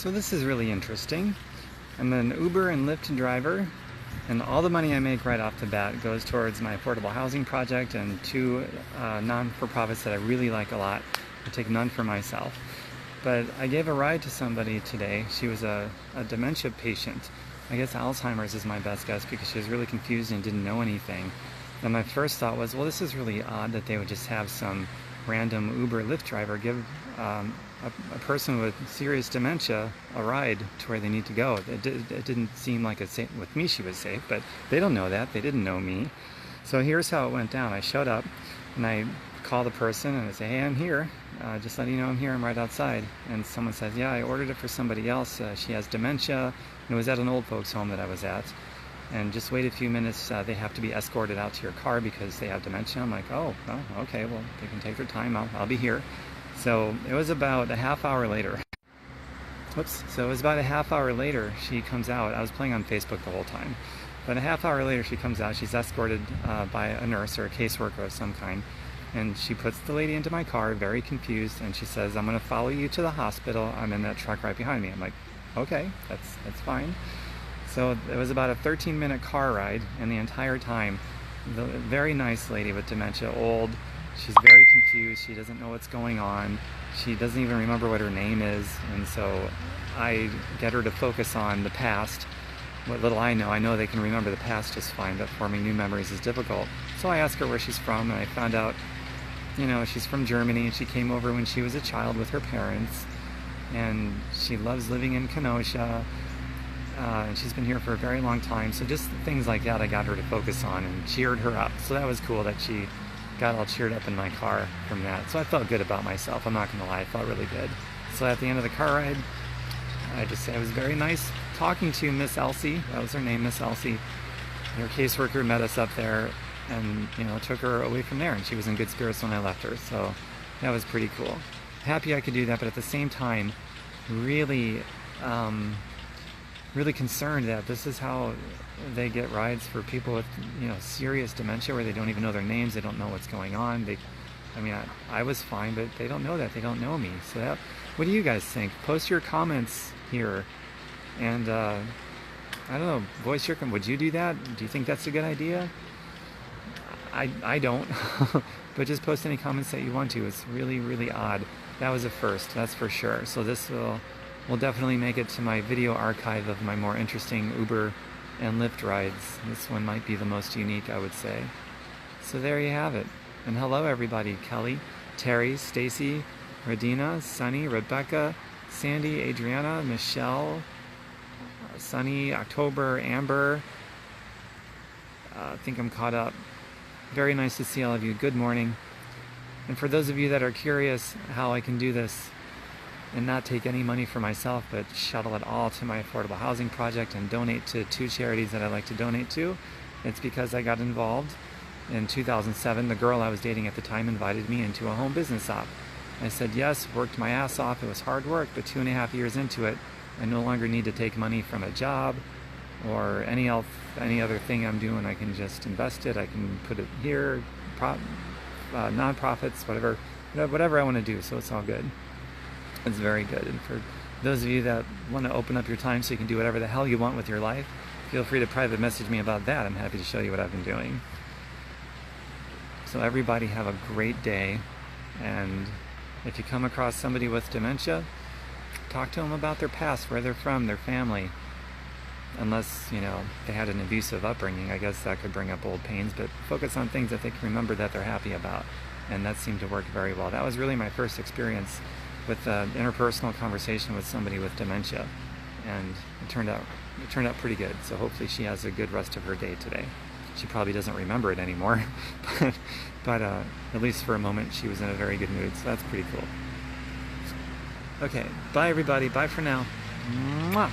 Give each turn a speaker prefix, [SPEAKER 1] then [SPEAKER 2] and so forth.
[SPEAKER 1] So this is really interesting. I'm an Uber and Lyft driver, and all the money I make right off the bat goes towards my affordable housing project and two non-for-profits that I really like a lot. I take none for myself. But I gave a ride to somebody today. She was a dementia patient. I guess Alzheimer's is my best guess because she was really confused and didn't know anything. And my first thought was, well, this is really odd that they would just have some random Uber Lyft driver give a person with serious dementia a ride to where they need to go. It didn't seem like with me she was safe, but they don't know that. They didn't know me. So here's how it went down. I showed up and I call the person and I say, hey, I'm here. Just letting you know I'm here. I'm right outside. And someone says, yeah, I ordered it for somebody else. She has dementia. And it was at an old folks home that I was at. And just wait a few minutes. They have to be escorted out to your car because they have dementia. I'm like, oh, well, okay, well, they can take their time. I'll be here. So it was about a half hour later. Whoops. So it was about a half hour later she comes out. I was playing on Facebook the whole time. But a half hour later she comes out. She's escorted by a nurse or a caseworker of some kind. And she puts the lady into my car, very confused, and she says, I'm going to follow you to the hospital. I'm in that truck right behind me. I'm like, okay, that's fine. So it was about a 13-minute car ride, and the entire time, the very nice lady with dementia, old, she's very confused. She doesn't know what's going on. She doesn't even remember what her name is. And so I get her to focus on the past. What little I know they can remember the past just fine, but forming new memories is difficult. So I asked her where she's from, and I found out, she's from Germany, and she came over when she was a child with her parents, and she loves living in Kenosha, and she's been here for a very long time. So just things like that I got her to focus on and cheered her up. So that was cool that she got all cheered up in my car from that. So I felt good about myself. I'm not going to lie, I felt really good. So at the end of the car ride, I just say it was very nice talking to Miss Elsie. That was her name, Miss Elsie. Her caseworker met us up there and took her away from there, and she was in good spirits when I left her. So that was pretty cool. Happy I could do that, but at the same time really really concerned that this is how they get rides for people with serious dementia, where they don't even know their names, they don't know what's going on. I was fine, but they don't know that. They don't know me. So what do you guys think? Post your comments here, and I don't know, voice your would you do that? Do you think that's a good idea? I don't. But just post any comments that you want to. It's really, really odd. That was a first, that's for sure. So this will definitely make it to my video archive of my more interesting Uber and Lyft rides. This one might be the most unique, I would say. So there you have it. And hello everybody. Kelly, Terry, Stacy, Radina, Sunny, Rebecca, Sandy, Adriana, Michelle, Sunny, October, Amber. I think I'm caught up. Very nice to see all of you. Good morning. And for those of you that are curious how I can do this and not take any money for myself, but shuttle it all to my affordable housing project and donate to two charities that I like to donate to, it's because I got involved in 2007. The girl I was dating at the time invited me into a home business op. I said yes, worked my ass off. It was hard work, but 2.5 years into it, I no longer need to take money from a job or any other thing I'm doing. I can just invest it. I can put it here, nonprofits, whatever I want to do. So it's all good. It's very good. And for those of you that want to open up your time so you can do whatever the hell you want with your life, feel free to private message me about that. I'm happy to show you what I've been doing. So everybody have a great day. And if you come across somebody with dementia, talk to them about their past, where they're from, their family. Unless, they had an abusive upbringing, I guess that could bring up old pains, but focus on things that they can remember that they're happy about. And that seemed to work very well. That was really my first experience with an interpersonal conversation with somebody with dementia. And it turned out pretty good. So hopefully she has a good rest of her day today. She probably doesn't remember it anymore, but at least for a moment she was in a very good mood. So that's pretty cool. Okay, bye everybody. Bye for now. Mwah.